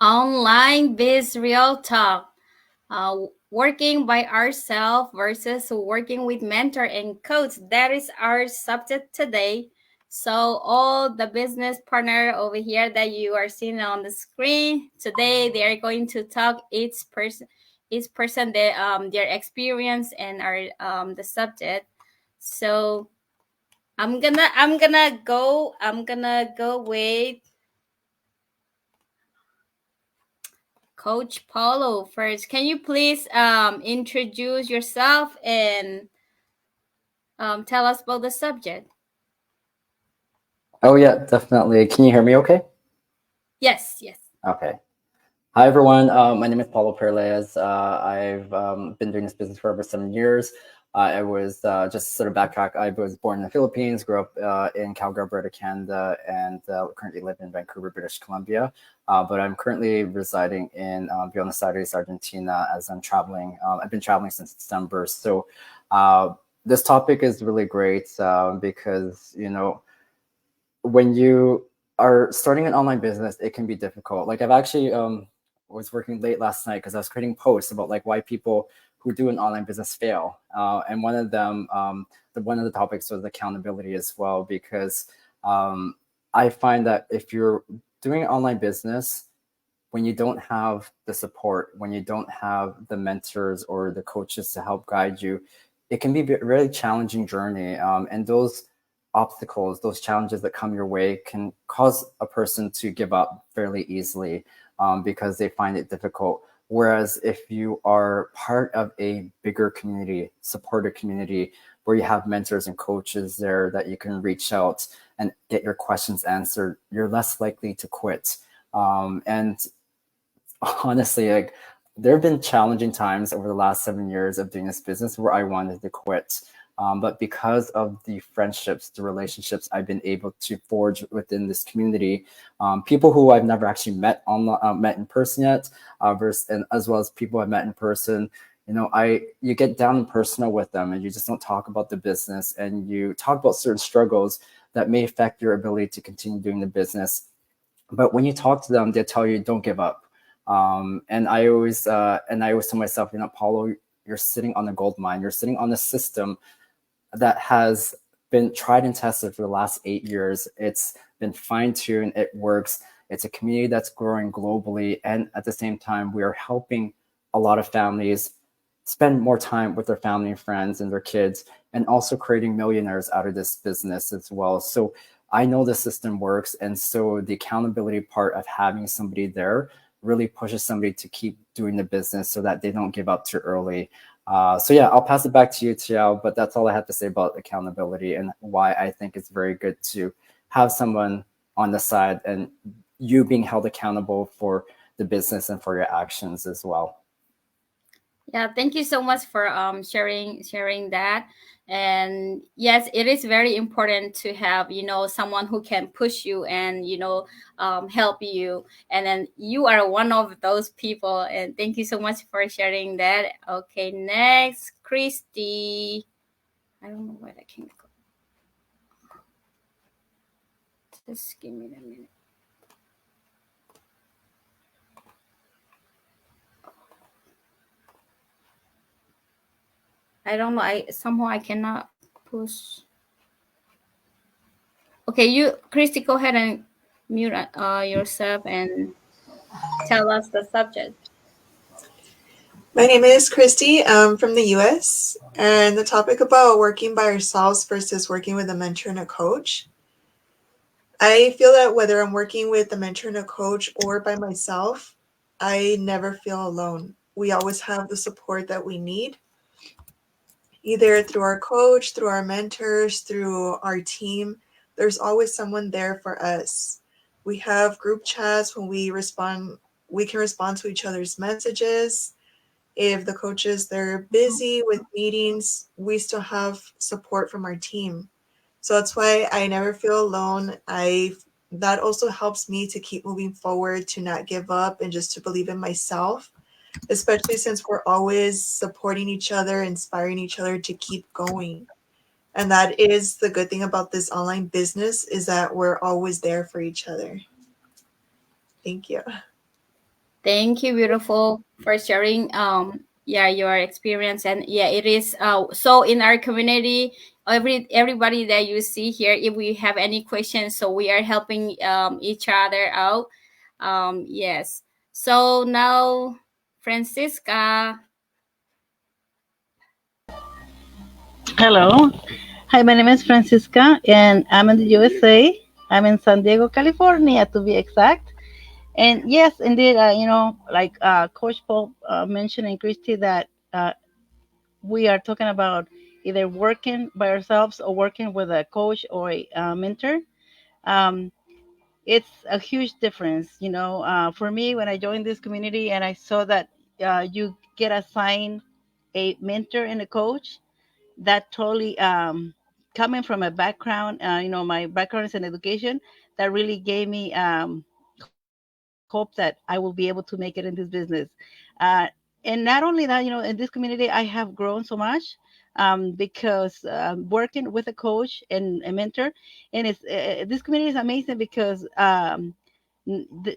Online Biz Real Talk. Working by ourselves versus working with mentor and coach. That is our subject today. So all the business partner over here that you are seeing on the screen today, they are going to talk each person their experience and our the subject. So I'm gonna go with Coach Paulo first. Can you please introduce yourself and tell us about the subject? Oh yeah, definitely. Can you hear me okay? Yes, yes. Okay. Hi everyone. My name is Paulo Paralejas. I've been doing this business for over 7 years. I was just sort of backtrack. I was born in the Philippines, grew up in Calgary, Alberta, Canada, and currently live in Vancouver, British Columbia. But I'm currently residing in Buenos Aires, Argentina, as I'm traveling. I've been traveling since December. So this topic is really great because when you are starting an online business, it can be difficult. Like I've actually was working late last night because I was creating posts about like why people who do an online business fail. And one of the topics was accountability as well, because um, I find that if you're doing an online business, when you don't have the support, when you don't have the mentors or the coaches to help guide you, it can be a really challenging journey. And those obstacles, those challenges that come your way can cause a person to give up fairly easily because they find it difficult. Whereas if you are part of a bigger community, supportive community, where you have mentors and coaches there that you can reach out and get your questions answered, you're less likely to quit. And honestly, like there have been challenging times over the last 7 years of doing this business where I wanted to quit. But because of the friendships, the relationships I've been able to forge within this community, people who I've never actually met in person yet, and as well as people I've met in person, you get down and personal with them, and you just don't talk about the business, and you talk about certain struggles that may affect your ability to continue doing the business. But when you talk to them, they tell you don't give up. And I always tell myself, Paulo, you're sitting on a gold mine. You're sitting on a system that has been tried and tested for the last 8 years. It's been fine tuned. It works. It's a community that's growing globally, and at the same time, we are helping a lot of families spend more time with their family and friends and their kids, and also creating millionaires out of this business as well. So I know the system works. And so the accountability part of having somebody there really pushes somebody to keep doing the business so that they don't give up too early. So yeah, I'll pass it back to you, Tiao, but that's all I have to say about accountability and why I think it's very good to have someone on the side and you being held accountable for the business and for your actions as well. Yeah, thank you so much for sharing that. And yes, it is very important to have someone who can push you and help you. And then you are one of those people. And thank you so much for sharing that. Okay, next, Christy. I don't know where that can go. Just give me a minute. I don't know. I cannot push. Okay, Christy, go ahead and mute yourself and tell us the subject. My name is Christy. I'm from the US, and the topic about working by ourselves versus working with a mentor and a coach. I feel that whether I'm working with a mentor and a coach or by myself, I never feel alone. We always have the support that we need, either through our coach, through our mentors, through our team. There's always someone there for us. We have group chats when we can respond to each other's messages. If the coaches they're busy with meetings, we still have support from our team. So that's why I never feel alone. I That also helps me to keep moving forward, to not give up, and just to believe in myself, especially since we're always supporting each other, inspiring each other to keep going. And that is the good thing about this online business, is that we're always there for each other. Thank you. Thank you, beautiful, for sharing yeah, your experience. And yeah, it is so in our community, everybody that you see here, if we have any questions, so we are helping each other out. Yes. So now, Francisca. Hello. Hi, my name is Francisca, and I'm in the USA. I'm in San Diego, California, to be exact. And yes, indeed, like Coach Paul mentioned and Christy, that we are talking about either working by ourselves or working with a coach or a mentor. Um, it's a huge difference. For me, when I joined this community and I saw that you get assigned a mentor and a coach, that totally coming from a background, my background is in education, that really gave me hope that I will be able to make it in this business. And not only that, in this community, I have grown so much because working with a coach and a mentor, and this community is amazing because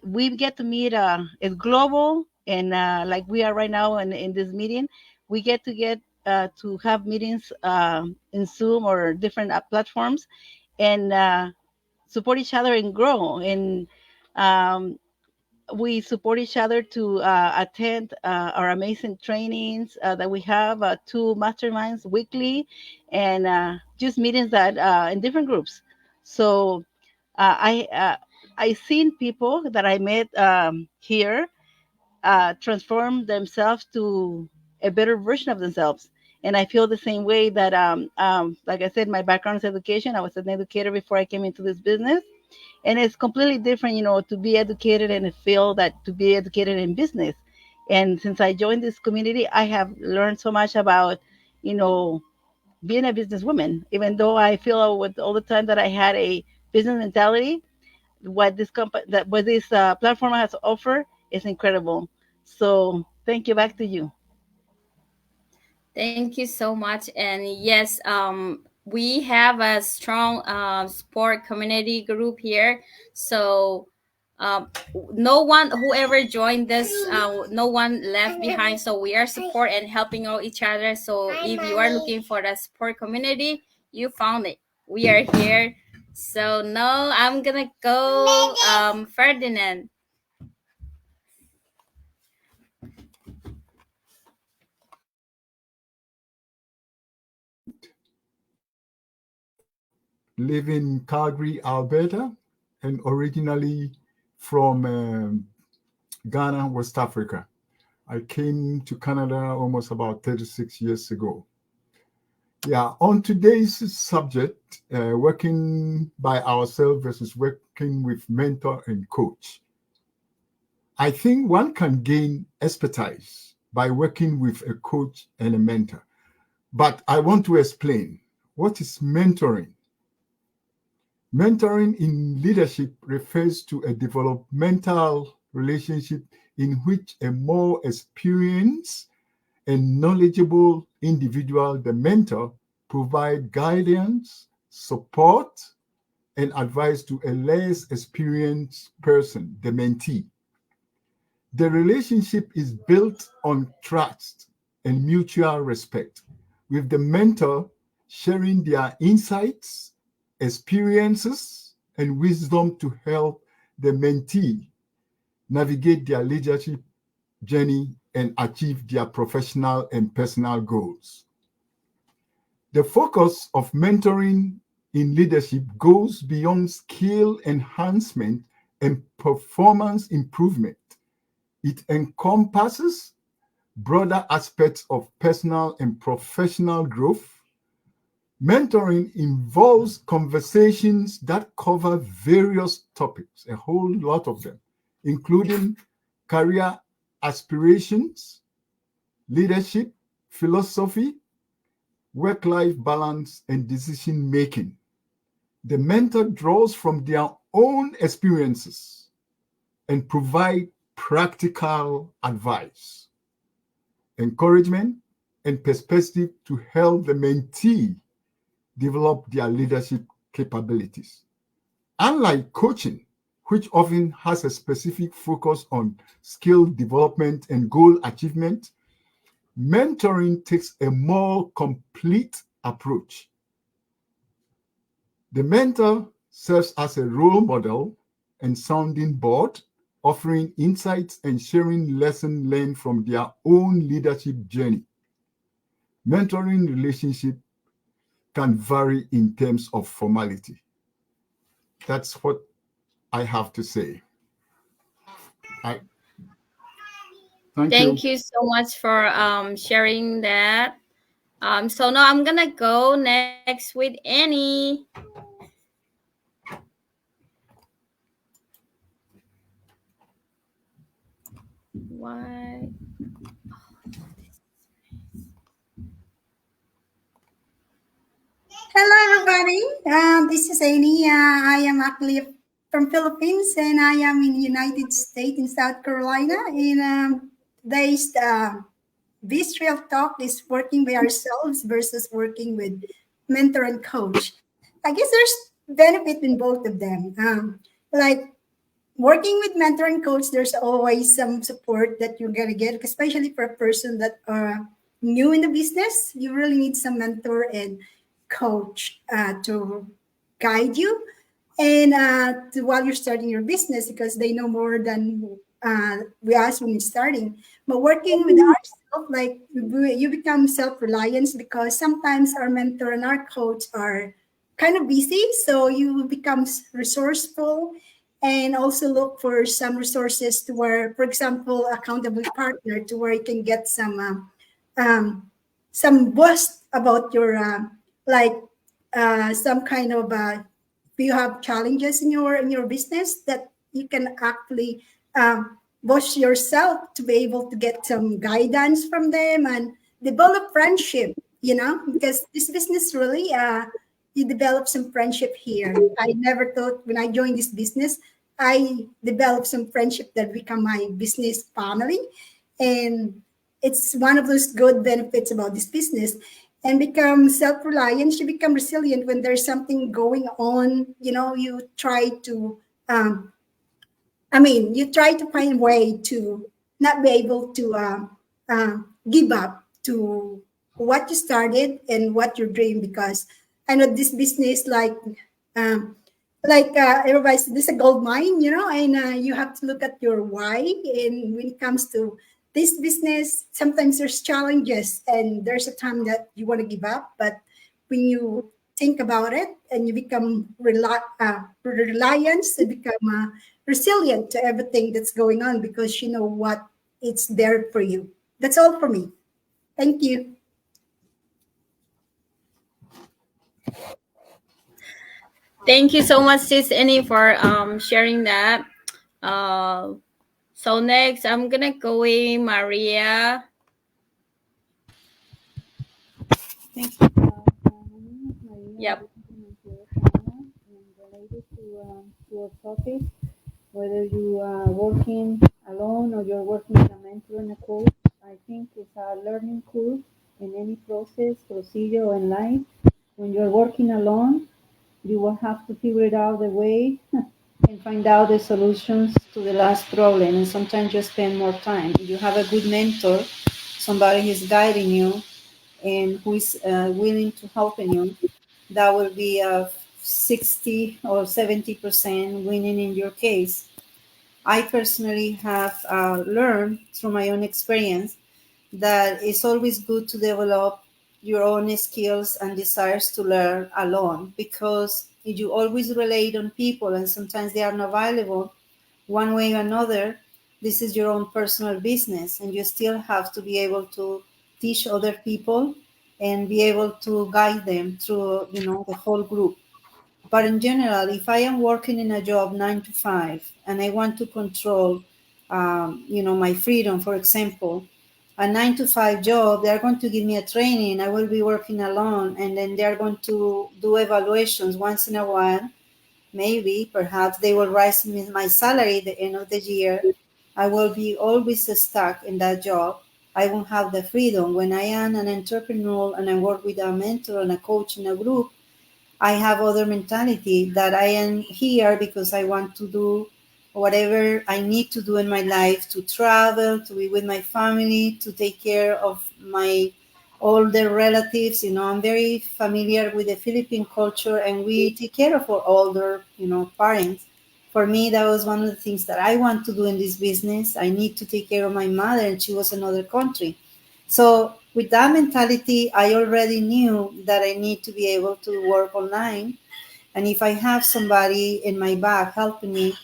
we get to meet. It's global, and like we are right now in this meeting, we get to have meetings in Zoom or different platforms, and support each other and grow. And um, we support each other to attend our amazing trainings that we have, two masterminds weekly, and just meetings that in different groups. So I seen people that I met here transform themselves to a better version of themselves. And I feel the same way that, like I said, my background is education. I was an educator before I came into this business, and it's completely different, to be educated in a field that to be educated in business. And since I joined this community, I have learned so much about, you know, being a businesswoman. Even though I feel with all the time that I had a business mentality, what this platform has to offer is incredible. So thank you. Back to you. Thank you so much. And yes, we have a strong sport community group here. So um, no one, whoever joined this, no one left behind. So we are support and helping out each other. So if you are looking for the sport community, you found it. We are here. So now I'm gonna go, Ferdinand. live in Calgary, Alberta, and originally from Ghana, West Africa. I came to Canada almost about 36 years ago. Yeah, on today's subject, working by ourselves versus working with mentor and coach. I think one can gain expertise by working with a coach and a mentor. But I want to explain what is mentoring. Mentoring in leadership refers to a developmental relationship in which a more experienced and knowledgeable individual, the mentor, provide guidance, support, and advice to a less experienced person, the mentee. The relationship is built on trust and mutual respect, with the mentor sharing their insights, experiences, and wisdom to help the mentee navigate their leadership journey and achieve their professional and personal goals. The focus of mentoring in leadership goes beyond skill enhancement and performance improvement. It encompasses broader aspects of personal and professional growth. Mentoring involves conversations that cover various topics, a whole lot of them, including career aspirations, leadership, philosophy, work-life balance, and decision making. The mentor draws from their own experiences and provide practical advice, encouragement, and perspective to help the mentee develop their leadership capabilities. Unlike coaching, which often has a specific focus on skill development and goal achievement, mentoring takes a more complete approach. The mentor serves as a role model and sounding board, offering insights and sharing lessons learned from their own leadership journey. Mentoring relationship can vary in terms of formality. That's what I have to say. I, thank you. Thank you so much for sharing that. So now I'm gonna go next with Annie. Why? Hello, everybody. This is Annie. I am actually from Philippines, and I am in the United States in South Carolina. And today's this real talk is working by ourselves versus working with mentor and coach. I guess there's benefit in both of them. Like working with mentor and coach, there's always some support that you're gonna get, especially for a person that are new in the business. You really need some mentor and coach to guide you and while you're starting your business because they know more than we ask when you're starting. But working with ourselves, like you become self-reliant because sometimes our mentor and our coach are kind of busy, so you become resourceful and also look for some resources to where, for example, accountability partner to where you can get some boost about your like some kind of if you have challenges in your business that you can actually push yourself to be able to get some guidance from them and develop friendship, because this business really you develop some friendship here. I never thought when I joined this business I developed some friendship that become my business family, and it's one of those good benefits about this business. And become self-reliant, you become resilient when there's something going on. You try to you try to find a way to not be able to give up to what you started and what you're doing, because I know this business um, everybody said, this is a gold mine, and you have to look at your why. And when it comes to this business, sometimes there's challenges and there's a time that you want to give up. But when you think about it and you become reliant, you become resilient to everything that's going on because you know what it's there for you. That's all for me. Thank you. Thank you so much, Sis Annie, for sharing that. So next, I'm gonna go with Maria. Thank you. My name is Maria. Yep. I'm from Montreal, Canada, and related to our topic, whether you are working alone or you're working with a mentor and a coach, I think it's a learning curve in any process, procedure, or in life. When you're working alone, you will have to figure it out the way and find out the solutions to the last problem. And sometimes you spend more time. If you have a good mentor, somebody who's guiding you and who is willing to help you, that will be a 60 or 70% winning in your case. I personally have learned through my own experience that it's always good to develop your own skills and desires to learn alone, because if you always rely on people and sometimes they are not available one way or another, this is your own personal business and you still have to be able to teach other people and be able to guide them through the whole group. But in general, if I am working in a job 9 to 5 and I want to control, my freedom, for example, a 9 to 5 job, they are going to give me a training. I will be working alone, and then they are going to do evaluations once in a while. Maybe, perhaps, they will raise me my salary at the end of the year. I will be always stuck in that job. I won't have the freedom. When I am an entrepreneur and I work with a mentor and a coach in a group, I have other mentality that I am here because I want to do whatever I need to do in my life, to travel, to be with my family, to take care of my older relatives. I'm very familiar with the Philippine culture, and we take care of our older, parents. For me, that was one of the things that I want to do in this business. I need to take care of my mother, and she was in another country. So with that mentality, I already knew that I need to be able to work online. And if I have somebody in my back helping me,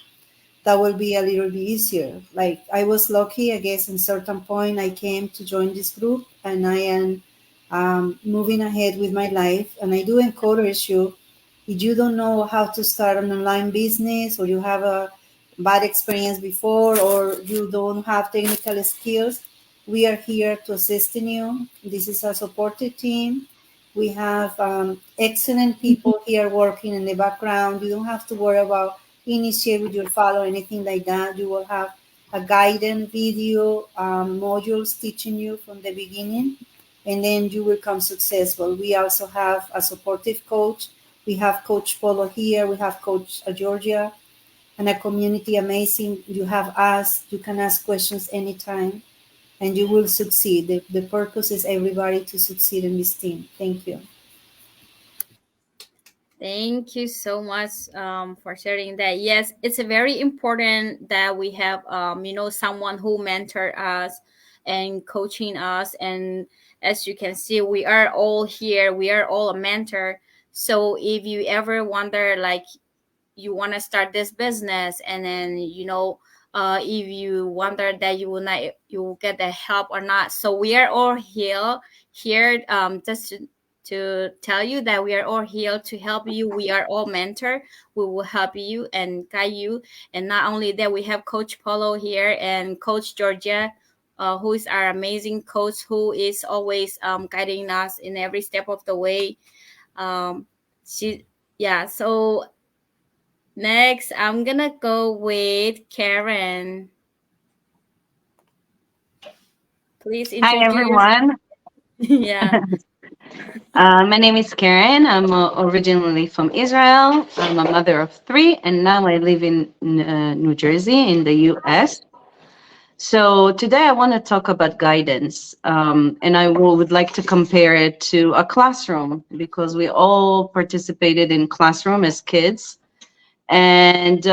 that will be a little bit easier. Like I was lucky, I guess, in certain point I came to join this group, and I am moving ahead with my life. And I do encourage you, if you don't know how to start an online business, or you have a bad experience before, or you don't have technical skills, we are here to assist in you. This is a supportive team. We have excellent people here working in the background. You don't have to worry about initiate with your file or anything like that. You will have a guidance video modules teaching you from the beginning, and then you will become successful. We also have a supportive coach. We have Coach Polo here. We have Coach Georgia, and a community amazing. You have us. You can ask questions anytime, and you will succeed. The purpose is everybody to succeed in this team. Thank you. Thank you so much for sharing that. Yes, it's very important that we have someone who mentor us and coaching us. And as you can see, we are all here. We are all a mentor. So if you ever wonder, like, you want to start this business, and then if you wonder that you will get the help or not, so we are all here just to tell you that we are all here to help you. We are all mentor. We will help you and guide you. And not only that, we have Coach Polo here and Coach Georgia, who is our amazing coach, who is always guiding us in every step of the way. She Yeah, so next, I'm gonna go with Karen. Please Hi, introduce. everyone. Yeah. My name is Karen. I'm originally from Israel. I'm a mother of three, and now I live in New Jersey in the US. So today I want to talk about guidance, and would like to compare it to a classroom because we all participated in classroom as kids. And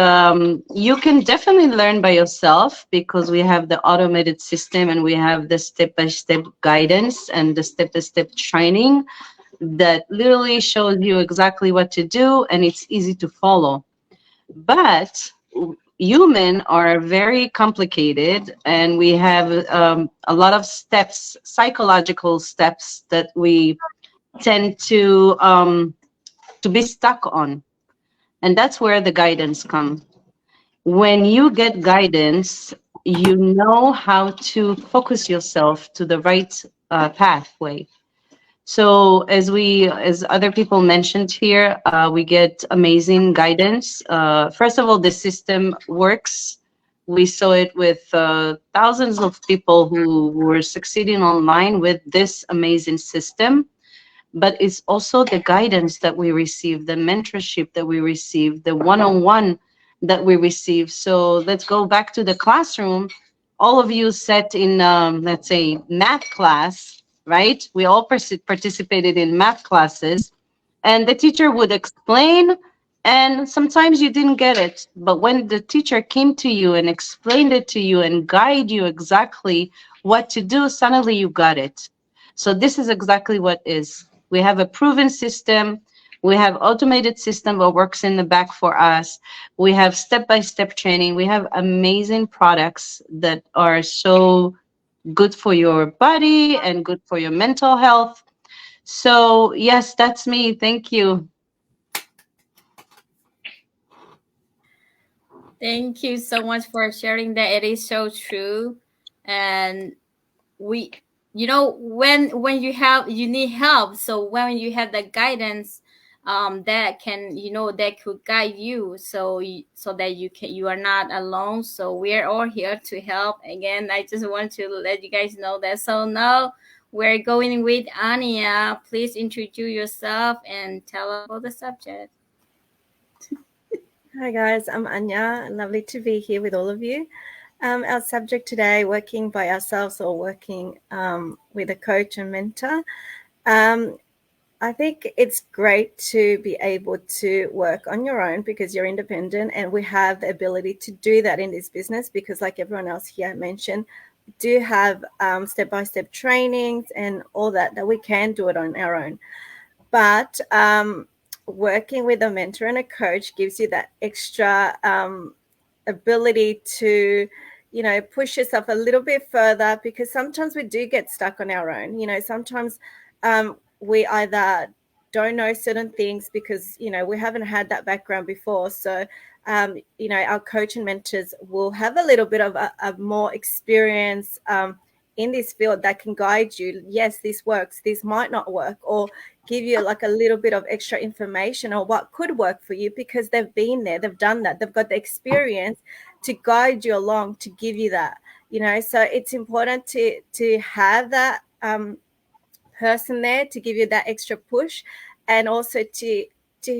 you can definitely learn by yourself because we have the automated system and we have the step-by-step guidance and the step-by-step training that literally shows you exactly what to do, and it's easy to follow. But human are very complicated, and we have a lot of steps, psychological steps that we tend to be stuck on, and that's where the guidance comes. When you get guidance, you know how to focus yourself to the right pathway. So as other people mentioned here, we get amazing guidance. First of all, the system works. We saw it with thousands of people who were succeeding online with this amazing system. But it's also the guidance that we receive, the mentorship that we receive, the one-on-one that we receive. So let's go back to the classroom. All of you sat in, let's say, math class, right? We all participated in math classes, and the teacher would explain, and sometimes you didn't get it. But when the teacher came to you and explained it to you and guide you exactly what to do, suddenly you got it. So this is exactly what is. We have a proven system. We have automated system that works in the back for us. We have step-by-step training. We have amazing products that are so good for your body and good for your mental health. So yes, that's me. Thank you. Thank you so much for sharing that. It is so true. And we when you need help, so when you have the guidance that can that could guide you, so that you are not alone. So we are all here to help. Again, I just want to let you guys know that. So now We're going with Anya. Please introduce yourself and tell us about the subject. Hi guys, I'm Anya. Lovely to be here with all of you. Our subject today, working by ourselves or working with a coach and mentor. I think it's great to be able to work on your own because you're independent, and we have the ability to do that in this business because, like everyone else here mentioned, we do have step-by-step trainings and all that we can do it on our own. But working with a mentor and a coach gives you that extra ability to, push yourself a little bit further, because sometimes we do get stuck on our own. Sometimes we either don't know certain things because, we haven't had that background before. So, our coach and mentors will have a little bit of a more experience in this field that can guide you. Yes, this works, this might not work, or give you like a little bit of extra information on what could work for you because they've been there, they've done that, they've got the experience to guide you along, to give you that, so it's important to have that person there to give you that extra push, and also to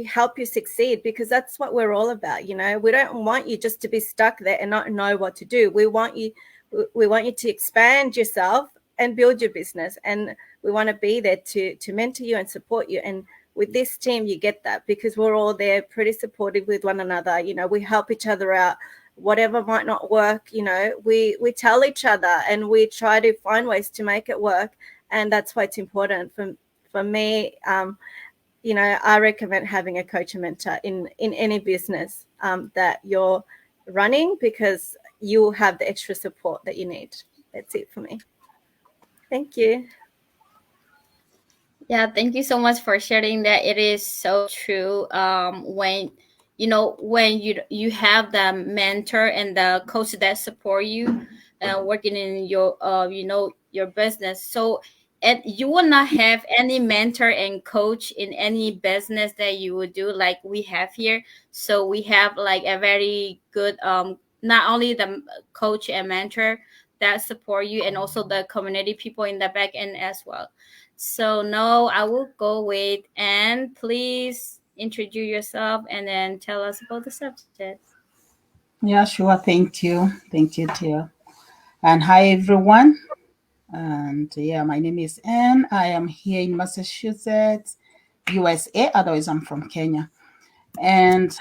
help you succeed, because that's what we're all about. We don't want you just to be stuck there and not know what to do. We want you to expand yourself and build your business, and we want to be there to mentor you and support you. And with this team, you get that because we're all there pretty supportive with one another. We help each other out. Whatever might not work, we tell each other and we try to find ways to make it work. And that's why it's important for me. I recommend having a coach and mentor in any business that you're running, because you have the extra support that you need. That's it for me. Thank you. Yeah, thank you so much for sharing that. It is so true. When when you have the mentor and the coach that support you, working in your your business. So, and you will not have any mentor and coach in any business that you would do like we have here. So we have like a very good not only the coach and mentor that support you, and also the community people in the back end as well. So no, I will go with, and please introduce yourself and then tell us about the subject. Yeah, sure. Thank you. Thank you, Tia. And hi, everyone. And yeah, my name is Anne. I am here in Massachusetts, USA. Otherwise, I'm from Kenya. And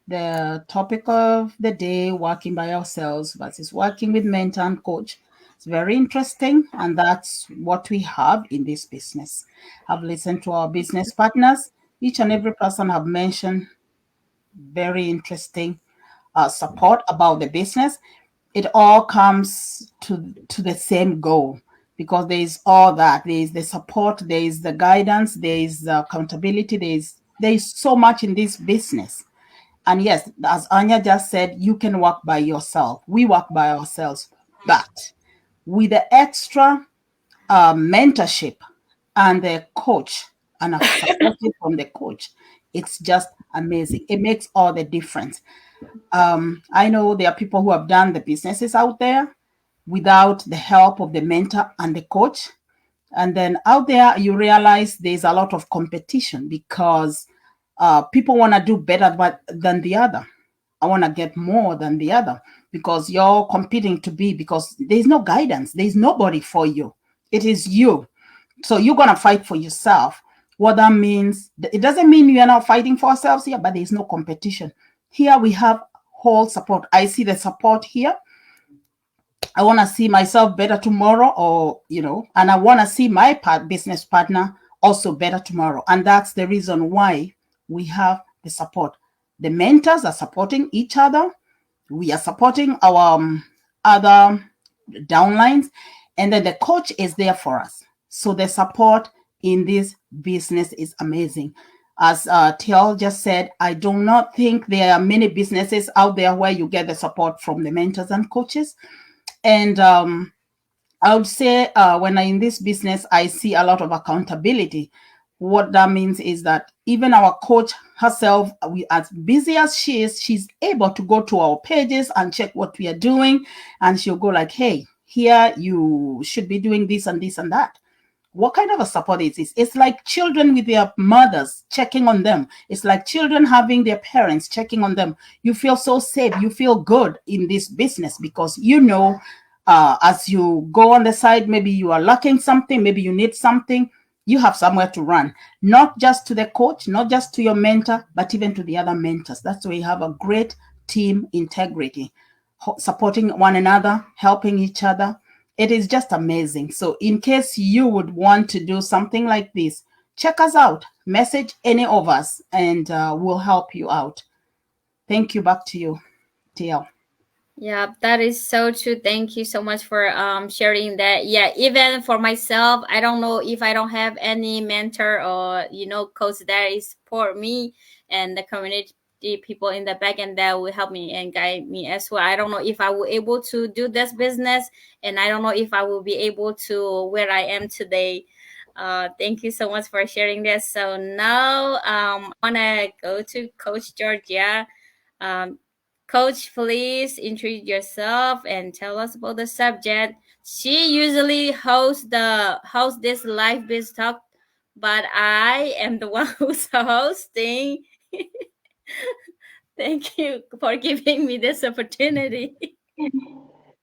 the topic of the day, working by ourselves versus working with mentor and coach. It's very interesting, and that's what we have in this business. I've listened to our business partners. Each and every person have mentioned very interesting support about the business. It all comes to the same goal, because there is all that. There is the support, there is the guidance, there is the accountability, there is so much in this business. And yes, as Anya just said, you can work by yourself. We work by ourselves, but with the extra mentorship and the coach and a support from the coach, it's just amazing. It makes all the difference. I know there are people who have done the businesses out there without the help of the mentor and the coach. And then out there, you realize there's a lot of competition because people want to do better than the other. I want to get more than the other, because you're competing because there's no guidance. There's nobody for you. It is you. So you're going to fight for yourself. What that means, it doesn't mean we are not fighting for ourselves here, but there's no competition. Here we have whole support. I see the support here. I want to see myself better tomorrow, or, and I want to see my business partner also better tomorrow. And that's the reason why we have the support. The mentors are supporting each other. We are supporting our other downlines. And then the coach is there for us. So the support in this business is amazing. As Tiel just said, I do not think there are many businesses out there where you get the support from the mentors and coaches. And I would say when I'm in this business, I see a lot of accountability. What that means is that even our coach herself, as busy as she is, she's able to go to our pages and check what we are doing. And she'll go like, hey, here you should be doing this and this and that. What kind of a support is this? It's like children with their mothers checking on them. It's like children having their parents checking on them. You feel so safe. You feel good in this business because you know, as you go on the side, maybe you are lacking something, maybe you need something, you have somewhere to run, not just to the coach, not just to your mentor, but even to the other mentors. That's why you have a great team integrity, supporting one another, helping each other. It is just amazing. So in case you would want to do something like this, check us out, message any of us, and we'll help you out. Thank you. Back to you, TL. Yeah, that is so true. Thank you so much for sharing that. Yeah, even for myself, I don't know if I don't have any mentor or coach that is support me, and the community people in the back end that will help me and guide me as well. I don't know if I will able to do this business, and I don't know if I will be able to where I am today. Thank you so much for sharing this. So now I wanna go to Coach Georgia. Um, Coach, please introduce yourself and tell us about the subject. She usually hosts this live biz talk, but I am the one who's hosting. Thank you for giving me this opportunity.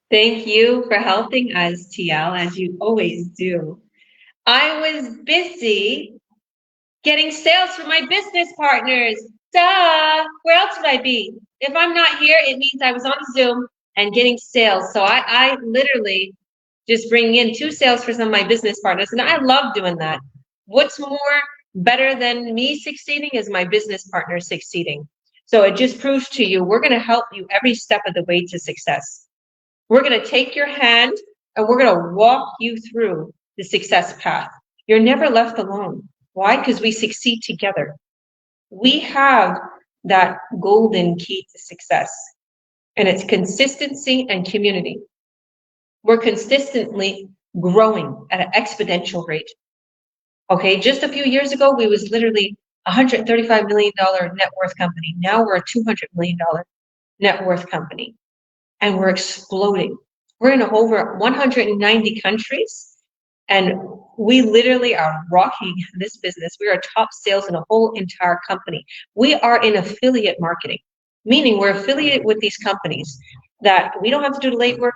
Thank you for helping us, TL, as you always do. I was busy getting sales for my business partners. Duh! Where else would I be? If I'm not here, it means I was on Zoom and getting sales. So I literally just bring in 2 sales for some of my business partners, and I love doing that. What's more better than me succeeding is my business partner succeeding. So it just proves to you, we're going to help you every step of the way to success. We're going to take your hand and we're going to walk you through the success path. You're never left alone. Why? Because we succeed together. We have that golden key to success, and it's consistency and community. We're consistently growing at an exponential rate. Okay, just a few years ago, we was literally $135 million net worth company. Now we're a $200 million net worth company, and we're exploding. We're in over 190 countries, and we literally are rocking this business. We are top sales in a whole entire company. We are in affiliate marketing, meaning we're affiliated with these companies that we don't have to do the late work.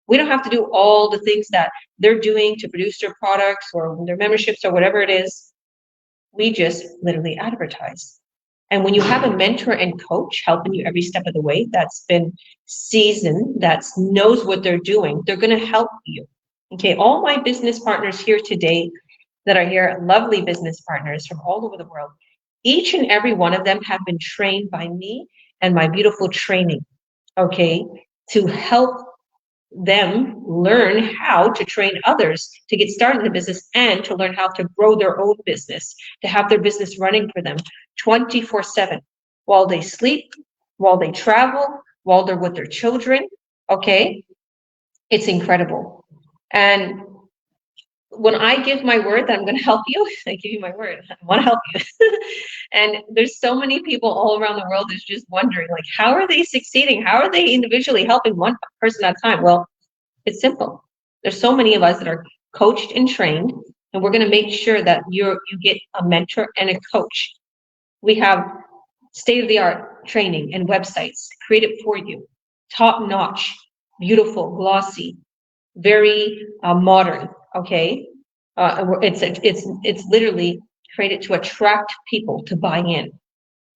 We don't have to do all the things that they're doing to produce their products or their memberships or whatever it is. We just literally advertise. And when you have a mentor and coach helping you every step of the way, that's been seasoned, that knows what they're doing, they're going to help you. Okay, all my business partners here today that are here, lovely business partners from all over the world, each and every one of them have been trained by me and my beautiful training, okay, to help them learn how to train others to get started in the business and to learn how to grow their own business, to have their business running for them 24/7 while they sleep, while they travel, while they're with their children. Okay, it's incredible. And when I give my word that I'm going to help you, I give you my word. I want to help you. And there's so many people all around the world that's just wondering, like, how are they succeeding? How are they individually helping one person at a time? Well, it's simple. There's so many of us that are coached and trained, and we're going to make sure that you get a mentor and a coach. We have state-of-the-art training and websites created for you, top-notch, beautiful, glossy, very modern. Okay, it's literally created to attract people to buy in.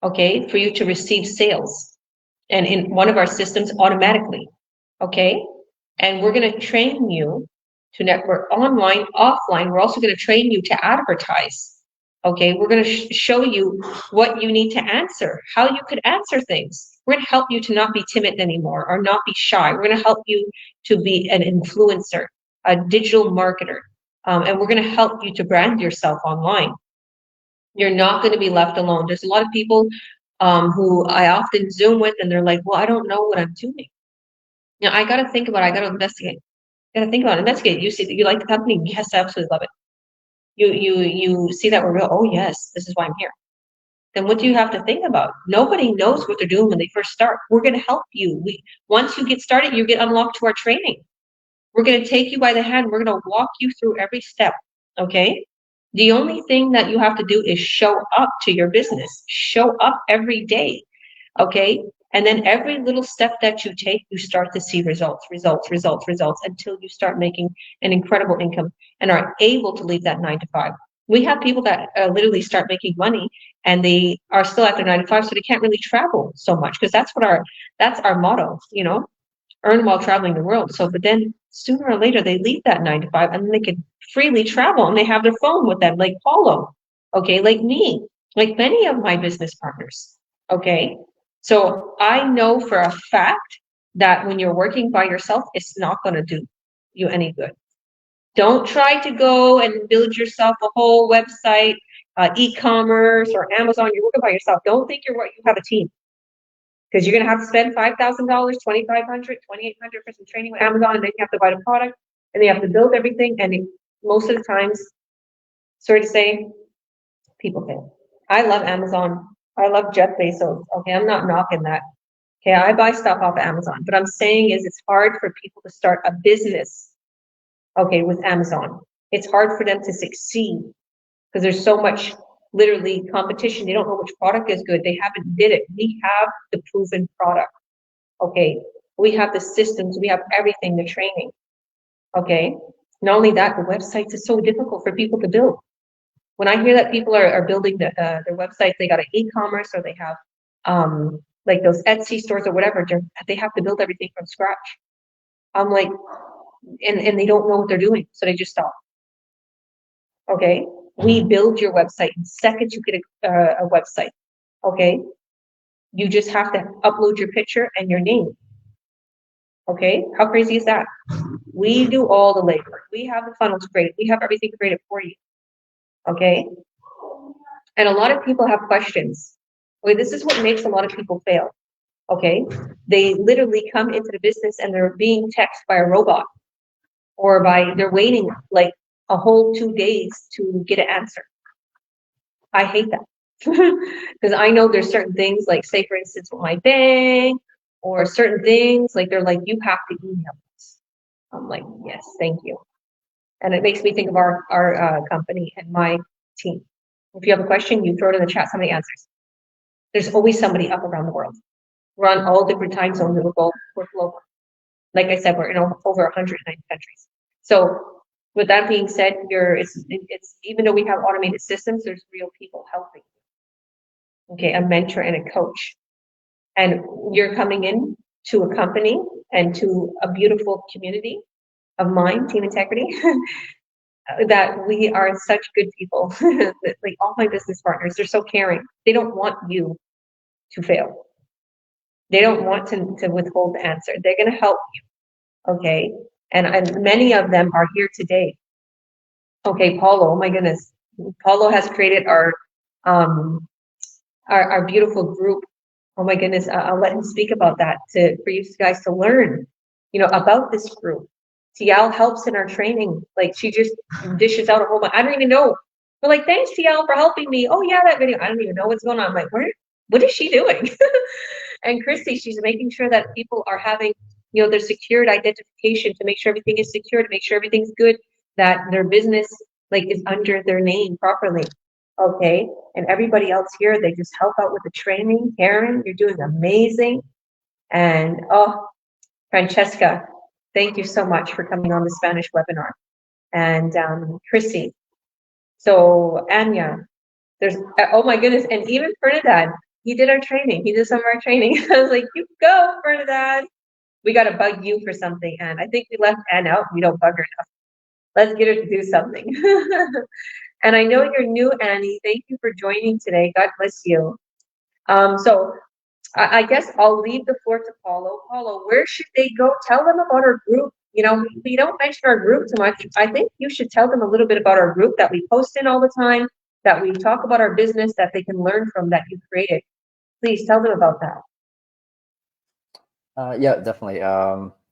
Okay, for you to receive sales, and in one of our systems automatically. Okay, and we're going to train you to network online, offline. We're also going to train you to advertise. Okay, we're going to show you what you need to answer, how you could answer things. We're going to help you to not be timid anymore or not be shy. We're going to help you to be an influencer, a digital marketer, and we're going to help you to brand yourself online. You're not going to be left alone. There's a lot of people who I often Zoom with, and they're like, well, I don't know what I'm doing. Now, I got to think about it. I got to investigate. I got to think about it, investigate. You see that you like the company? Yes, I absolutely love it. You see that we're real? Oh, yes, this is why I'm here. Then what do you have to think about? Nobody knows what they're doing when they first start. We're going to help you. Once you get started, you get unlocked to our training. We're going to take you by the hand. We're going to walk you through every step Okay. The only thing that you have to do is show up to your business, show up every day. Okay. And then every little step that you take, you start to see results until you start making an incredible income and are able to leave that 9 to 5. We have people that literally start making money and they are still at their 9 to 5, so they can't really travel so much, because that's our motto, earn while traveling the world. So, but then sooner or later they leave that 9 to 5 and then they can freely travel and they have their phone with them, like Paulo, okay, like me, like many of my business partners, okay. So I know for a fact that when you're working by yourself, it's not going to do you any good. Don't try to go and build yourself a whole website, e-commerce or Amazon. You're working by yourself. Don't think you have a team, because you're going to have to spend $5,000, $2,500, $2,800 for some training with Amazon, and then you have to buy the product, and then you have to build everything. And most of the times, sorry to say, people fail. I love Amazon. I love Jeff Bezos. Okay, I'm not knocking that. Okay, I buy stuff off of Amazon. But I'm saying is it's hard for people to start a business, okay, with Amazon. It's hard for them to succeed because there's so much literally competition. They don't know which product is good. They haven't did it. We have the proven product. Okay, we have the systems. We have everything, the training. Okay, not only that, the websites is so difficult for people to build. When I hear that people are building their websites, they got an e-commerce or they have like those Etsy stores or whatever, they have to build everything from scratch. I'm like, and they don't know what they're doing, so they just stop. Okay, we build your website in seconds. You get a website. Okay, you just have to upload your picture and your name. Okay, how crazy is that? We do all the labor. We have the funnels created. We have everything created for you. Okay, and a lot of people have questions. Okay, this is what makes a lot of people fail. Okay, they literally come into the business and they're being texted by a robot, or they're waiting like a whole 2 days to get an answer. I hate that because I know there's certain things, like say for instance with my bank, or certain things like they're like, you have to email us. I'm like, yes, thank you. And it makes me think of our company and my team. If you have a question, you throw it in the chat, somebody answers. There's always somebody up around the world. We're on all different time zones. We're global. Like I said, we're in over 190 countries. So with that being said, it's even though we have automated systems, there's real people helping. Okay, a mentor and a coach. And you're coming in to a company and to a beautiful community of mine, Team Integrity, that we are such good people. Like all my business partners, they're so caring. They don't want you to fail. They don't want to withhold the answer. They're going to help you. Okay. And many of them are here today. Okay, Paulo, oh my goodness. Paulo has created our beautiful group. Oh my goodness. I'll let him speak about that for you guys to learn, about this group. Tial helps in our training. Like she just dishes out a whole bunch. I don't even know. We're like, thanks Tial for helping me. Oh yeah, that video. I don't even know what's going on. I'm like, what is she doing? And Christy, she's making sure that people are having, their secured identification, to make sure everything is secure, to make sure everything's good, that their business is under their name properly. Okay. And everybody else here, they just help out with the training. Karen, you're doing amazing. And Francesca, thank you so much for coming on the Spanish webinar. And Chrissy. So Anya, there's, oh my goodness. And even Ferdinand, he did our training. He did some of our training. I was like, you go, Ferdinand. We got to bug you for something. And I think we left Anne out. We don't bug her enough. Let's get her to do something. And I know you're new, Annie. Thank you for joining today. God bless you. So I guess I'll leave the floor to Paulo. Paulo, where should they go? Tell them about our group. We don't mention our group too much. I think you should tell them a little bit about our group that we post in all the time, that we talk about our business, that they can learn from, that you created. Please tell them about that. Yeah, definitely.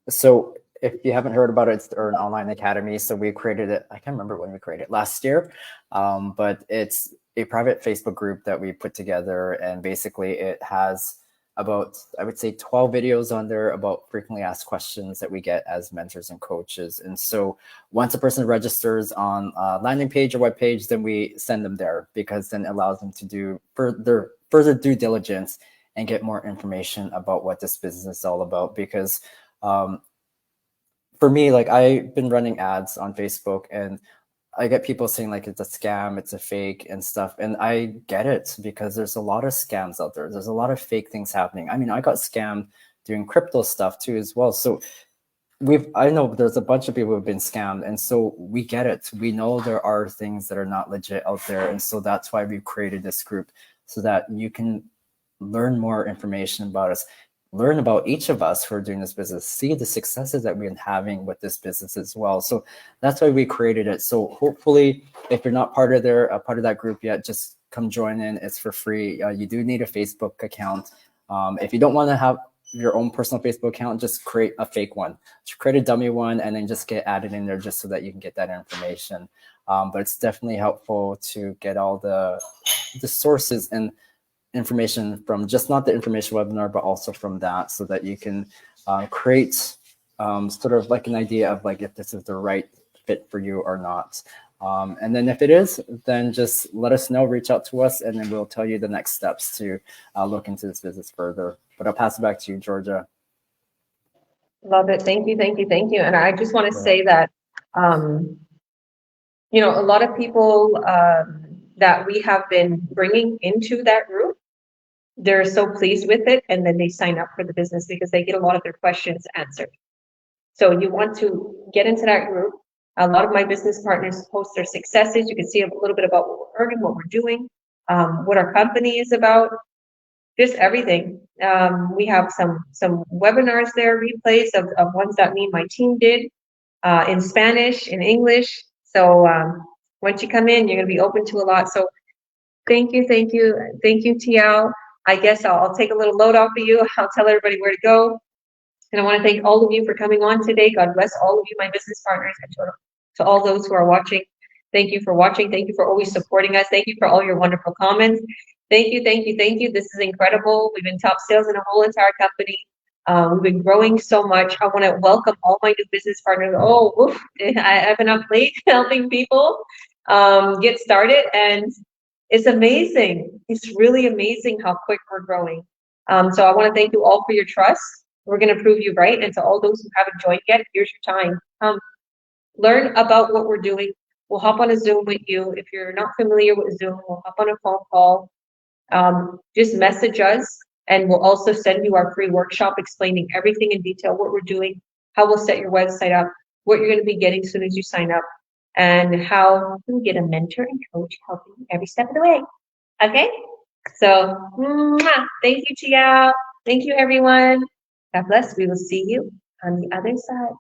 So if you haven't heard about it, it's an online academy. So we created it. I can't remember when we created it, last year, but it's a private Facebook group that we put together, and basically it has about, I would say, 12 videos on there about frequently asked questions that we get as mentors and coaches. And so once a person registers on a landing page or web page, then we send them there, because then it allows them to do further due diligence and get more information about what this business is all about. Because for me, like, I've been running ads on Facebook, and I get people saying like it's a scam, it's a fake and stuff. And I get it, because there's a lot of scams out there. There's a lot of fake things happening. I mean, I got scammed doing crypto stuff too as well. So I know there's a bunch of people who have been scammed, and so we get it. We know there are things that are not legit out there. And so that's why we've created this group, so that you can learn more information about us, learn about each of us who are doing this business, see the successes that we've been having with this business as well. So that's why we created it. So hopefully, if you're not part of that group yet, just come join in. It's for free. You do need a Facebook account. If you don't want to have your own personal Facebook account, just create a fake one. Just create a dummy one and then just get added in there, just so that you can get that information. But it's definitely helpful to get all the sources and information from just not the information webinar, but also from that, so that you can create sort of like an idea of like if this is the right fit for you or not. And then if it is, then just let us know, reach out to us, and then we'll tell you the next steps to look into this business further. But I'll pass it back to you, Georgia. Love it. Thank you, thank you, thank you. And I just want to say that, you know, a lot of people that we have been bringing into that group, they're so pleased with it, and then they sign up for the business because they get a lot of their questions answered. So you want to get into that group. A lot of my business partners post their successes. You can see a little bit about what we're earning, what we're doing, what our company is about, just everything. We have some webinars there, replays of ones that me and my team did in Spanish, in English. So once you come in, you're going to be open to a lot. So thank you, TL. I guess I'll take a little load off of you. I'll tell everybody where to go. And I want to thank all of you for coming on today. God bless all of you, my business partners, and to all those who are watching. Thank you for watching. Thank you for always supporting us. Thank you for all your wonderful comments. Thank you, thank you, thank you. This is incredible. We've been top sales in the whole entire company. We've been growing so much. I want to welcome all my new business partners. Oh, oof, I've been up late helping people get started, and it's amazing. It's really amazing how quick we're growing. So I want to thank you all for your trust. We're going to prove you right. And to all those who haven't joined yet, here's your time. Learn about what we're doing. We'll hop on a Zoom with you. If you're not familiar with Zoom, we'll hop on a phone call. Just message us, and we'll also send you our free workshop explaining everything in detail, what we're doing, how we'll set your website up, what you're going to be getting as soon as you sign up, and how you get a mentor and coach helping you every step of the way. Okay? So, thank you, Tia. Thank you, everyone. God bless. We will see you on the other side.